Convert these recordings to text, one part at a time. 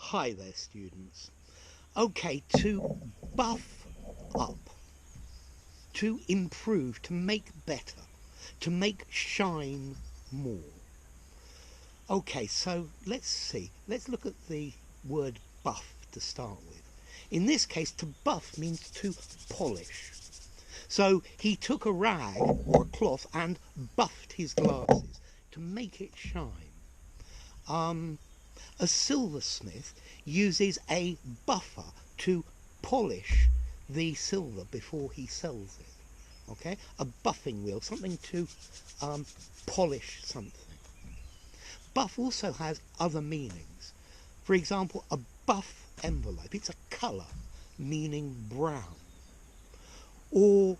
Hi there, students. Okay, to buff up, to improve, to make better, to make shine more. Okay, so let's see. Let's look at the word buff to start with. In this case, to buff means to polish. So he took a rag or a cloth and buffed his glasses to make it shine. A silversmith uses a buffer to polish the silver before he sells it. Okay, a buffing wheel, something to polish something. Buff also has other meanings. For example, a buff envelope, it's a colour meaning brown. Or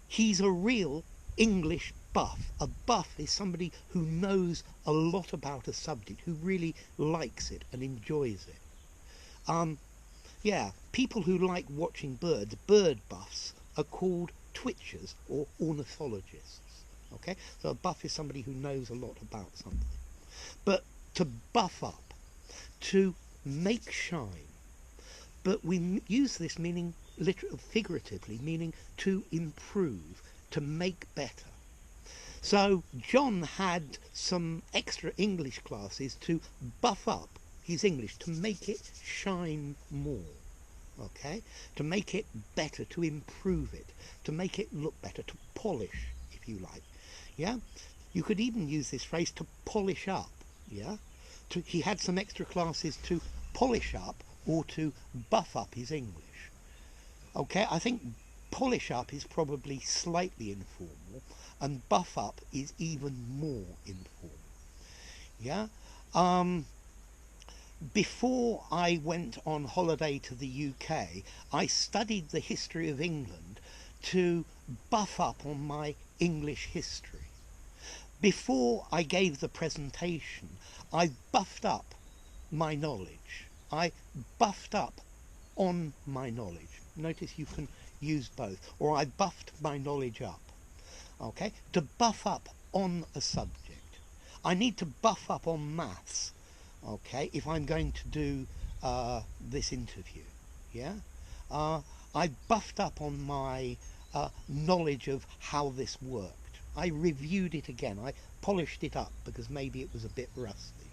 he's a real English buff. A buff is somebody who knows a lot about a subject, who really likes it and enjoys it. Yeah, people who like watching birds, bird buffs, are called twitchers or ornithologists. Okay, so a buff is somebody who knows a lot about something. But to buff up, to make shine, but we use this meaning figuratively, meaning to improve, to make better. So John had some extra English classes to buff up his English, to make it shine more. Okay, to make it better, to improve it, to make it look better, to polish, if you like. Yeah, you could even use this phrase to polish up. Yeah, he had some extra classes to polish up or to buff up his English. Okay, I think polish up is probably slightly informal and buff up is even more informal. Yeah. Before I went on holiday to the UK, I studied the history of England to buff up on my English history. Before I gave the presentation, I buffed up my knowledge. I buffed up on my knowledge. Notice you can use both. Or I buffed my knowledge up. Okay? To buff up on a subject. I need to buff up on maths. Okay? If I'm going to do this interview. Yeah? I buffed up on my knowledge of how this worked. I reviewed it again. I polished it up because maybe it was a bit rusty.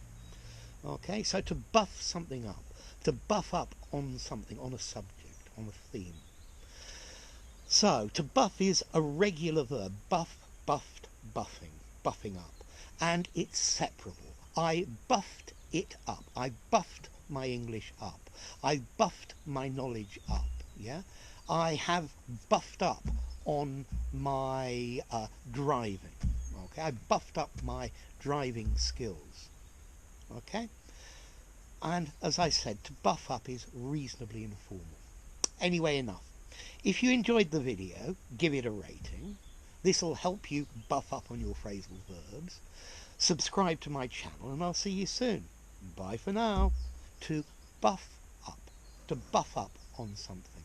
Okay? So to buff something up. To buff up on something, on a subject, on a theme. So, to buff is a regular verb. Buff, buffed, buffing, buffing up. And it's separable. I buffed it up. I buffed my English up. I buffed my knowledge up. Yeah? I have buffed up on my driving. Okay? I buffed up my driving skills. Okay? And as I said, to buff up is reasonably informal. Anyway, enough. If you enjoyed the video, give it a rating. This will help you buff up on your phrasal verbs. Subscribe to my channel and I'll see you soon. Bye for now. To buff up. To buff up on something.